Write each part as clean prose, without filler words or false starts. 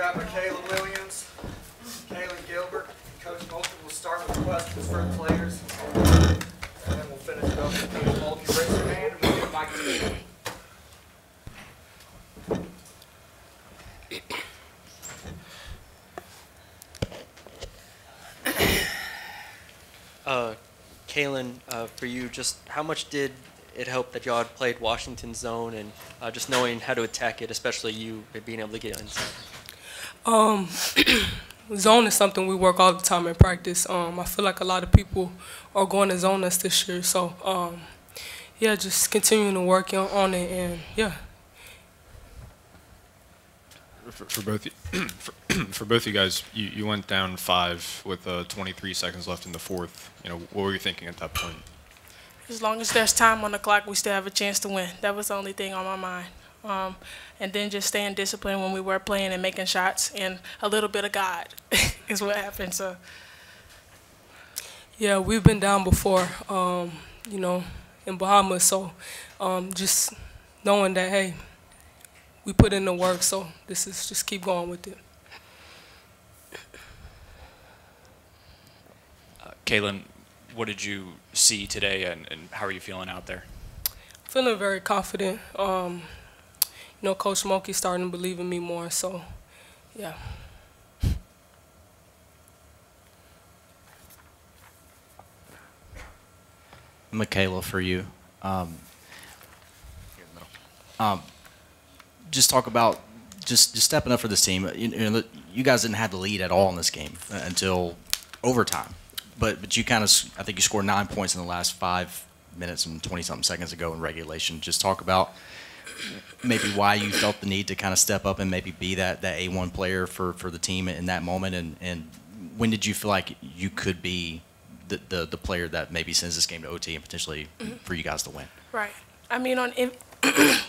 got Mikaylah Williams Kailyn Gilbert. Coach Mulkey will start with questions for the players, and then we'll finish it up with Coach Mulkey. Raise your hand and we'll get Mike to you. Kailyn, for you, just how much did it help that y'all had played Washington zone and just knowing how to attack it, especially you being able to get inside? Zone is something we work all the time in practice. I feel like a lot of people are going to zone us this year. So, yeah, just continuing to work on it, and yeah. For both you guys, you went down 5 with 23 seconds left in the fourth. You know, what were you thinking at that point? As long as there's time on the clock, we still have a chance to win. That was the only thing on my mind. And then just staying disciplined when we were playing and making shots, and a little bit of God is what happened. So, yeah, we've been down before, you know, in Bahamas. So, just knowing that, hey, we put in the work, so this is just keep going with it. Kailyn, what did you see today, and how are you feeling out there? Feeling very confident. You know, Coach Mulkey starting to believe in me more, so yeah. Mikaylah, for you. Just talk about just stepping up for this team. You guys didn't have the lead at all in this game until overtime, but you kind of, I think you scored 9 points in the last 5 minutes and 20-something seconds ago in regulation. Just talk about maybe why you felt the need to kind of step up and maybe be that A1 player for the team in that moment, and when did you feel like you could be the player that maybe sends this game to OT and potentially for you guys to win? right. I mean,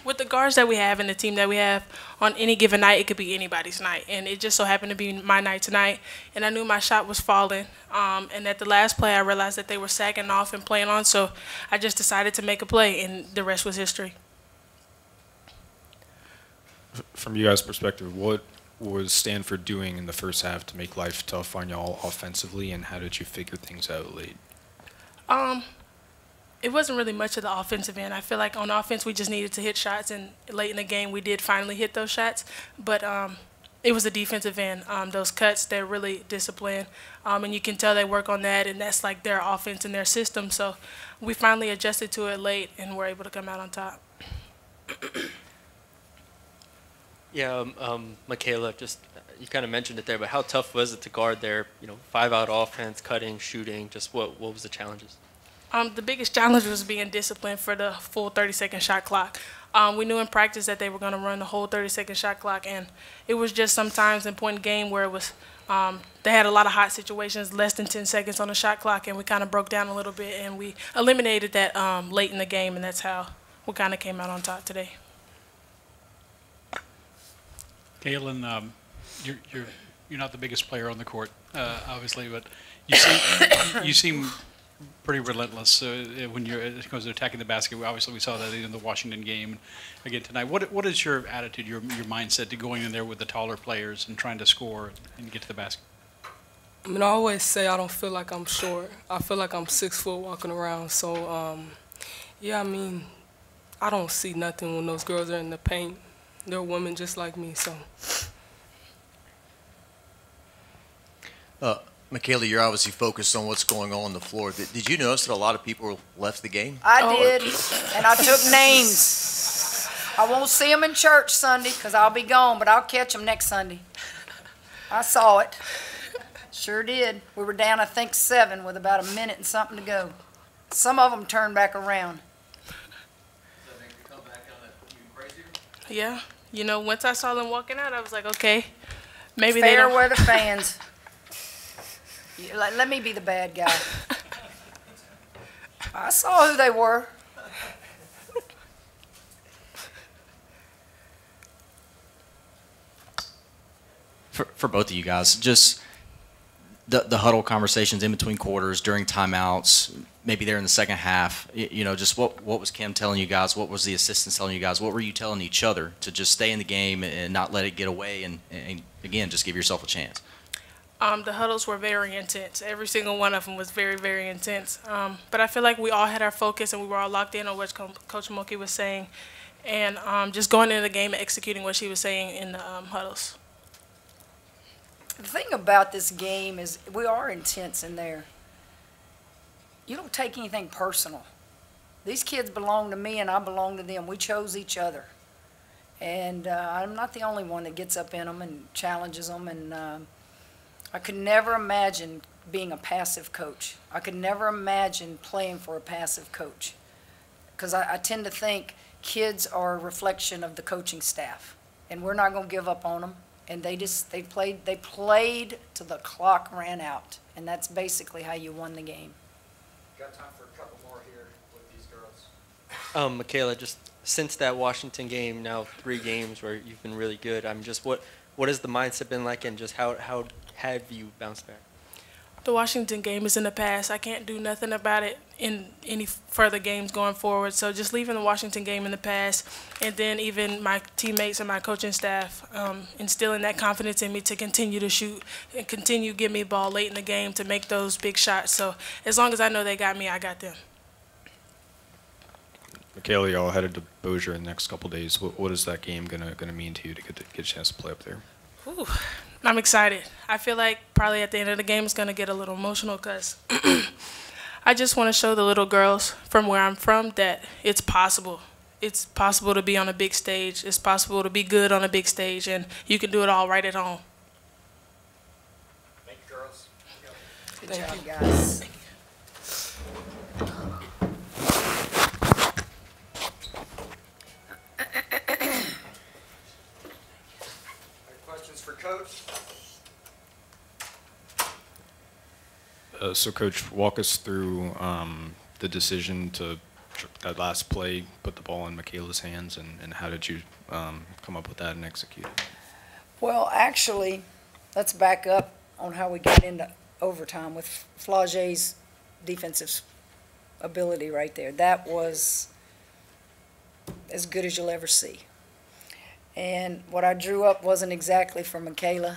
with the guards that we have and the team that we have, on any given night, it could be anybody's night. And it just so happened to be my night tonight. And I knew my shot was falling. And at the last play, I realized that they were sagging off and playing on. So I just decided to make a play, and the rest was history. From you guys' perspective, what was Stanford doing in the first half to make life tough on y'all offensively, and how did you figure things out late? It wasn't really much of the offensive end. I feel like on offense we just needed to hit shots, and late in the game we did finally hit those shots. But it was the defensive end. Those cuts, they're really disciplined, and you can tell they work on that, and that's like their offense and their system. So we finally adjusted to it late, and were able to come out on top. Yeah, Mikaylah, just you kind of mentioned it there, but how tough was it to guard there? You know, 5-out offense, cutting, shooting. Just what was the challenges? The biggest challenge was being disciplined for the full 30-second shot clock. We knew in practice that they were going to run the whole 30-second shot clock, and it was just sometimes in point game where it was they had a lot of hot situations, less than 10 seconds on the shot clock, and we kind of broke down a little bit, and we eliminated that late in the game, and that's how we kind of came out on top today. Kailyn, you're not the biggest player on the court, obviously, but you seem pretty relentless when it comes to attacking the basket. Obviously, we saw that in the Washington game again tonight. What is your attitude, your mindset to going in there with the taller players and trying to score and get to the basket? I mean, I always say I don't feel like I'm short. I feel like I'm 6 foot walking around. So, yeah, I mean, I don't see nothing when those girls are in the paint. They're women just like me, so. Mikaylah, you're obviously focused on what's going on the floor. Did you notice that a lot of people left the game? I did, and I took names. I won't see them in church Sunday because I'll be gone, but I'll catch them next Sunday. I saw it. Sure did. We were down, I think, 7 with about a minute and something to go. Some of them turned back around. Yeah. You know, once I saw them walking out, I was like, okay, maybe fair they don't. weather fans. Let me be the bad guy. I saw who they were. For both of you guys, just the huddle conversations in between quarters, during timeouts, maybe there in the second half, just what was Kim telling you guys? What was the assistants telling you guys? What were you telling each other to just stay in the game and not let it get away and again, just give yourself a chance? The huddles were very intense. Every single one of them was very, very intense. But I feel like we all had our focus and we were all locked in on what Coach Mulkey was saying, and just going into the game and executing what she was saying in the huddles. The thing about this game is we are intense in there. You don't take anything personal. These kids belong to me and I belong to them. We chose each other. And I'm not the only one that gets up in them and challenges them. And I could never imagine being a passive coach. I could never imagine playing for a passive coach. Because I tend to think kids are a reflection of the coaching staff. And we're not going to give up on them. And they played till the clock ran out. And that's basically how you won the game. Got time for a couple more here with these girls. Mikaylah, just since that Washington game, now 3 games where you've been really good. Just what has the mindset been like, and just how have you bounced back? The Washington game is in the past. I can't do nothing about it in any further games going forward. So just leaving the Washington game in the past, and then even my teammates and my coaching staff instilling that confidence in me to continue to shoot and continue to give me the ball late in the game to make those big shots. So as long as I know they got me, I got them. Mikaylah, y'all headed to Bossier in the next couple of days. What is that game gonna mean to you to get a chance to play up there? Ooh, I'm excited. I feel like probably at the end of the game it's going to get a little emotional because I just want to show the little girls from where I'm from that it's possible. It's possible to be on a big stage. It's possible to be good on a big stage, and you can do it all right at home. Thank you, girls. Good job, guys. Questions for Coach? So, Coach, walk us through the decision to, that last play, put the ball in Mikaylah's hands, and how did you come up with that and execute it? Well, actually, let's back up on how we got into overtime with Flage's defensive ability right there. That was as good as you'll ever see. And what I drew up wasn't exactly for Mikaylah.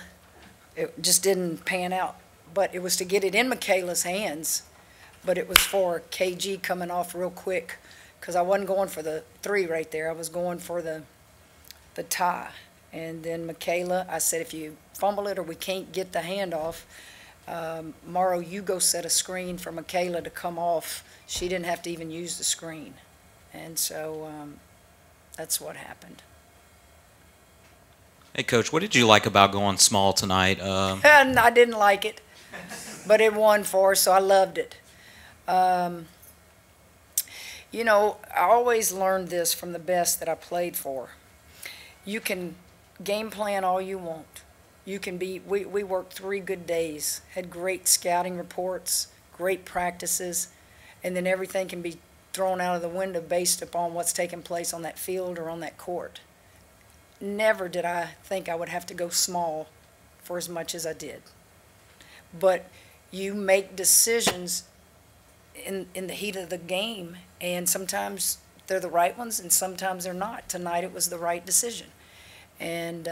It just didn't pan out. But it was to get it in Mikaylah's hands, but it was for KG coming off real quick, because I wasn't going for the 3 right there. I was going for the tie. And then Mikaylah, I said, if you fumble it or we can't get the handoff, Morrow, you go set a screen for Mikaylah to come off. She didn't have to even use the screen. And so that's what happened. Hey, Coach, what did you like about going small tonight? And I didn't like it, but it won for us, so I loved it. You know, I always learned this from the best that I played for. You can game plan all you want. You can be, we worked 3 good days, had great scouting reports, great practices, and then everything can be thrown out of the window based upon what's taking place on that field or on that court. Never did I think I would have to go small for as much as I did. But you make decisions in the heat of the game, and sometimes they're the right ones and sometimes they're not. Tonight it was the right decision. And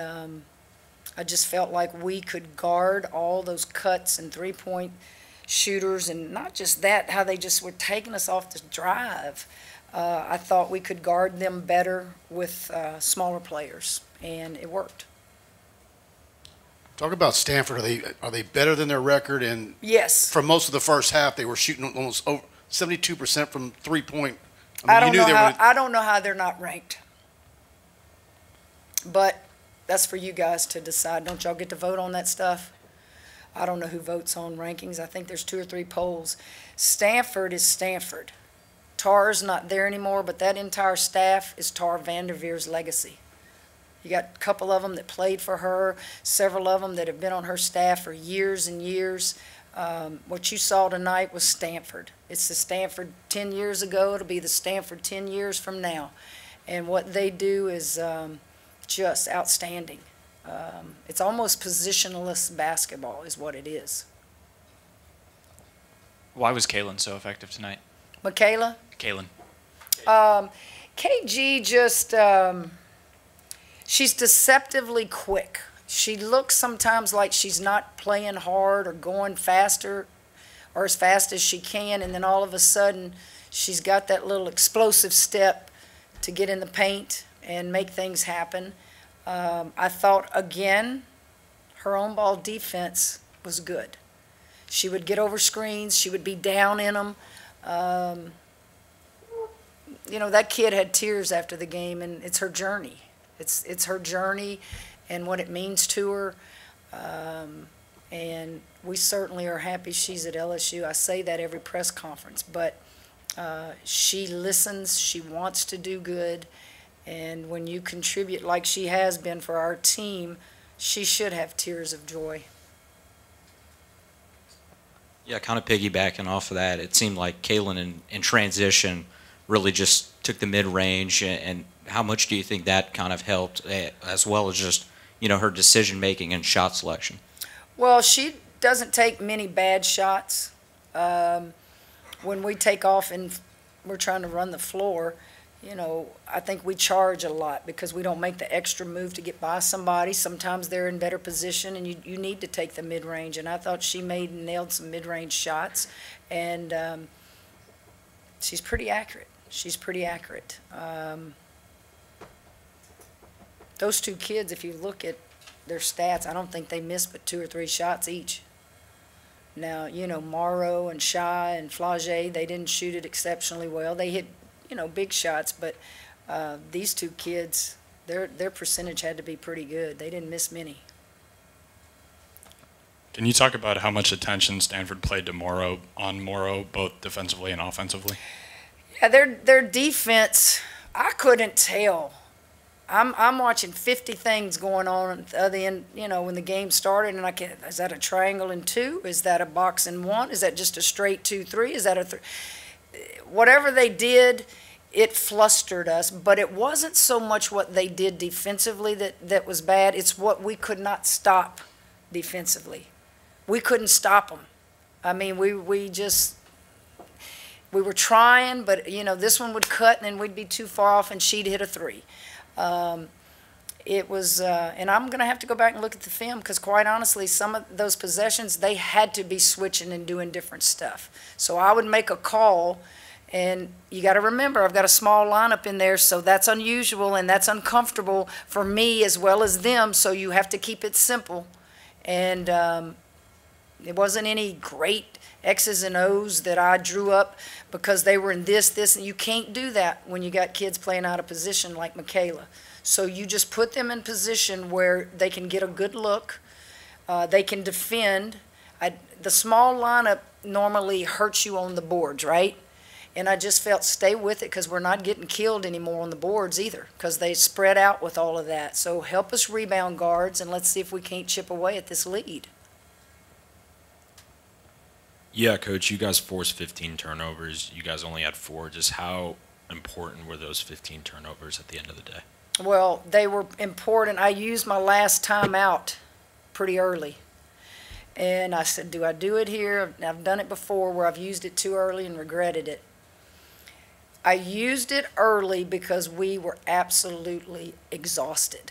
I just felt like we could guard all those cuts and three-point shooters, and not just that, how they just were taking us off the drive. I thought we could guard them better with smaller players, and it worked. Talk about Stanford. Are they better than their record? And yes, for most of the first half, they were shooting almost 72% from three-point. I don't know how they're not ranked, but that's for you guys to decide. Don't y'all get to vote on that stuff? I don't know who votes on rankings. I think there's 2 or 3 polls. Stanford is Stanford. Tar's not there anymore, but that entire staff is Tar Vanderveer's legacy. You got a couple of them that played for her, several of them that have been on her staff for years and years. What you saw tonight was Stanford. It's the Stanford 10 years ago. It'll be the Stanford 10 years from now. And what they do is just outstanding. It's almost positionless basketball is what it is. Why was Kailyn so effective tonight? Mikaylah? Kailyn. KG just, she's deceptively quick. She looks sometimes like she's not playing hard or going faster or as fast as she can, and then all of a sudden she's got that little explosive step to get in the paint and make things happen. I thought, again, her on-ball defense was good. She would get over screens. She would be down in them. You know, that kid had tears after the game, and it's her journey. It's her journey and what it means to her. And we certainly are happy she's at LSU. I say that every press conference, but she listens. She wants to do good. And when you contribute like she has been for our team, she should have tears of joy. Yeah, kind of piggybacking off of that, it seemed like Kailyn in transition really just took the mid-range, and how much do you think that kind of helped, as well as just, you know, her decision-making and shot selection? Well, she doesn't take many bad shots. When we take off and we're trying to run the floor, you know, I think we charge a lot because we don't make the extra move to get by somebody. Sometimes they're in better position, and you need to take the mid-range. And I thought she nailed some mid-range shots, and she's pretty accurate. She's pretty accurate. Those two kids, if you look at their stats, I don't think they missed but 2 or 3 shots each. Now, you know, Morrow and Shy and Flage, they didn't shoot it exceptionally well. They hit, you know, big shots, but these two kids, their percentage had to be pretty good. They didn't miss many. Can you talk about how much attention Stanford played to Morrow, both defensively and offensively? Yeah, their defense, I couldn't tell. I'm watching 50 things going on at the other end, you know, when the game started, and is that a triangle and 2? Is that a box and 1? Is that just a straight 2-3? Is that a 3? Whatever they did, it flustered us, but it wasn't so much what they did defensively that was bad. It's what we could not stop defensively. We couldn't stop them. I mean, we were trying, but, you know, this one would cut, and then we'd be too far off, and she'd hit a 3. It was, and I'm going to have to go back and look at the film because, quite honestly, some of those possessions, they had to be switching and doing different stuff. So I would make a call, and you got to remember, I've got a small lineup in there, so that's unusual and that's uncomfortable for me as well as them, so you have to keep it simple. And it wasn't any great X's and O's that I drew up because they were in this, and you can't do that when you got kids playing out of position like Mikaylah. So you just put them in position where they can get a good look, they can defend. The small lineup normally hurts you on the boards, right? And I just felt stay with it because we're not getting killed anymore on the boards either because they spread out with all of that. So help us rebound guards, and let's see if we can't chip away at this lead. Yeah, Coach, you guys forced 15 turnovers. You guys only had 4. Just how important were those 15 turnovers at the end of the day? Well, they were important. I used my last timeout pretty early. And I said, do I do it here? I've done it before where I've used it too early and regretted it. I used it early because we were absolutely exhausted.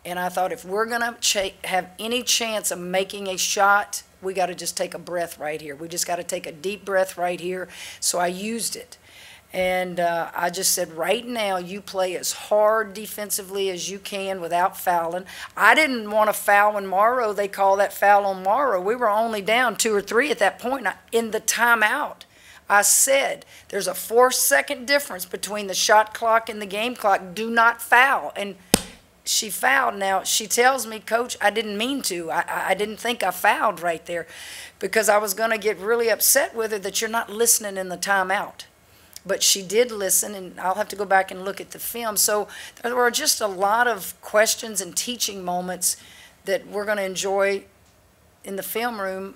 And I thought if we're going to have any chance of making a shot, we got to just take a breath right here. We just got to take a deep breath right here. So I used it. And I just said, right now, you play as hard defensively as you can without fouling. I didn't want to foul when Morrow, they call that foul on Morrow. We were only down 2 or 3 at that point in the timeout. I said, there's a 4-second difference between the shot clock and the game clock. Do not foul. And she fouled. Now, she tells me, Coach, I didn't mean to. I didn't think I fouled right there because I was going to get really upset with her that you're not listening in the timeout. But she did listen, and I'll have to go back and look at the film. So there were just a lot of questions and teaching moments that we're going to enjoy in the film room,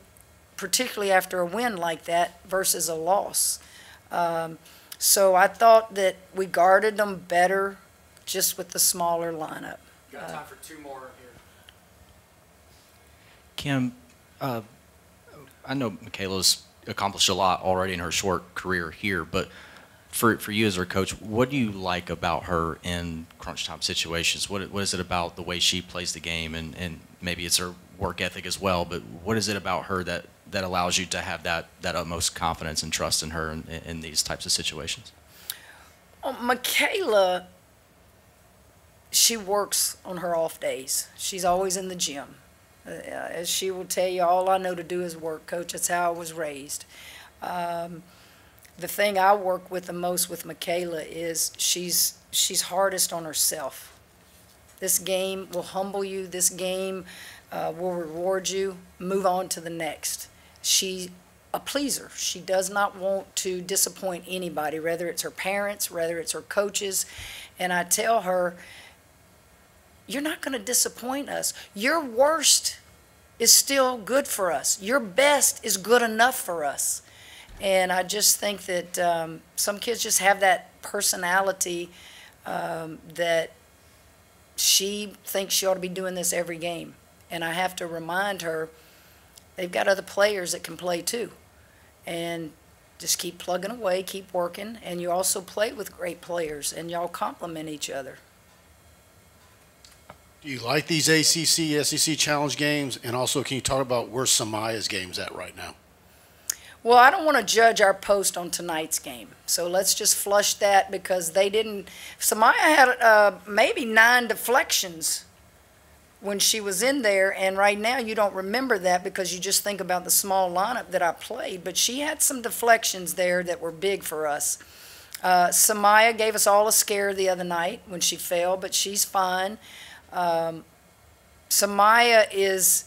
particularly after a win like that versus a loss. So I thought that we guarded them better just with the smaller lineup. Got time for 2 more here. Kim, I know Mikaylah's accomplished a lot already in her short career here, but for you as her coach, what do you like about her in crunch time situations? What is it about the way she plays the game, and maybe it's her work ethic as well, but what is it about her that allows you to have that utmost confidence and trust in her in these types of situations? Mikaylah, she works on her off days. She's always in the gym. As she will tell you, all I know to do is work, Coach. That's how I was raised. The thing I work with the most with Mikaylah is she's hardest on herself. This game will humble you. This game will reward you. Move on to the next. She's a pleaser. She does not want to disappoint anybody, whether it's her parents, whether it's her coaches. And I tell her, you're not going to disappoint us. Your worst is still good for us. Your best is good enough for us. And I just think that some kids just have that personality that she thinks she ought to be doing this every game. And I have to remind her, they've got other players that can play too. And just keep plugging away, keep working. And you also play with great players, and y'all complement each other. Do you like these ACC, SEC challenge games? And also, can you talk about where Samaya's game's at right now? Well, I don't want to judge our post on tonight's game. So let's just flush that, because they didn't. Samaya had maybe 9 deflections when she was in there, and right now you don't remember that because you just think about the small lineup that I played. But she had some deflections there that were big for us. Samaya gave us all a scare the other night when she fell, but she's fine. Samaya is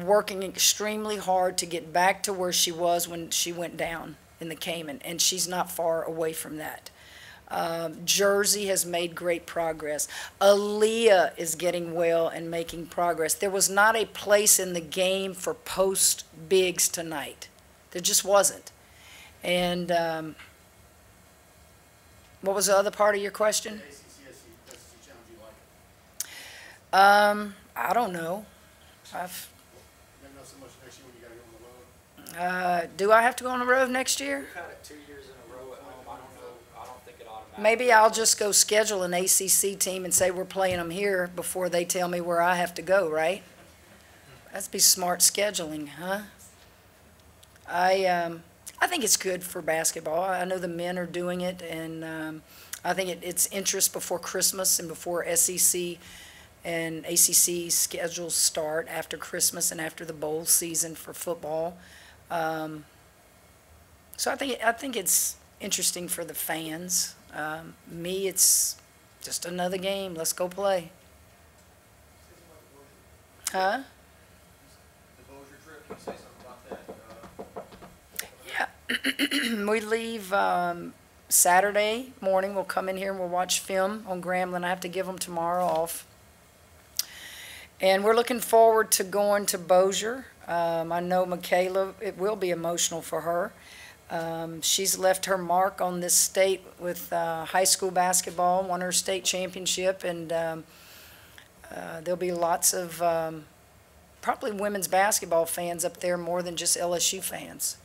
working extremely hard to get back to where she was when she went down in the Cayman, and she's not far away from that. Jersey has made great progress. Aaliyah is getting well and making progress. There was not a place in the game for post bigs tonight. There just wasn't. And what was the other part of your question? I don't know. Do I have to go on the road next year? We've had it 2 years in a row at home. I don't know. I don't think it automatically. Maybe I'll just go schedule an ACC team and say we're playing them here before they tell me where I have to go, right? That'd be smart scheduling, huh? I think it's good for basketball. I know the men are doing it, and I think it's interest before Christmas and before SEC and ACC schedules start after Christmas and after the bowl season for football. So I think it's interesting for the fans. Me, it's just another game. Let's go play. Huh? The Bossier trip, can you say something about that? Yeah. We leave Saturday morning. We'll come in here and we'll watch film on Grambling. I have to give them tomorrow off. And we're looking forward to going to Bossier. I know Mikaylah, it will be emotional for her. She's left her mark on this state with high school basketball, won her state championship, and there'll be lots of probably women's basketball fans up there more than just LSU fans.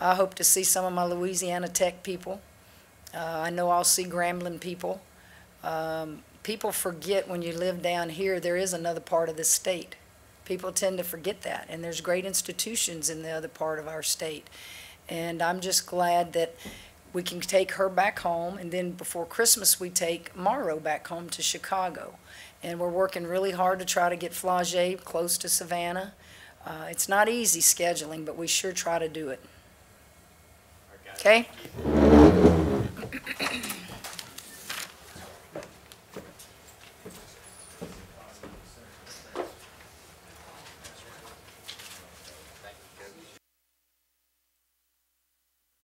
I hope to see some of my Louisiana Tech people. I know I'll see Grambling people. People forget when you live down here, there is another part of this state. People tend to forget that, and there's great institutions in the other part of our state. And I'm just glad that we can take her back home, and then before Christmas we take Morrow back home to Chicago. And we're working really hard to try to get Flagey close to Savannah. It's not easy scheduling, but we sure try to do it. Okay?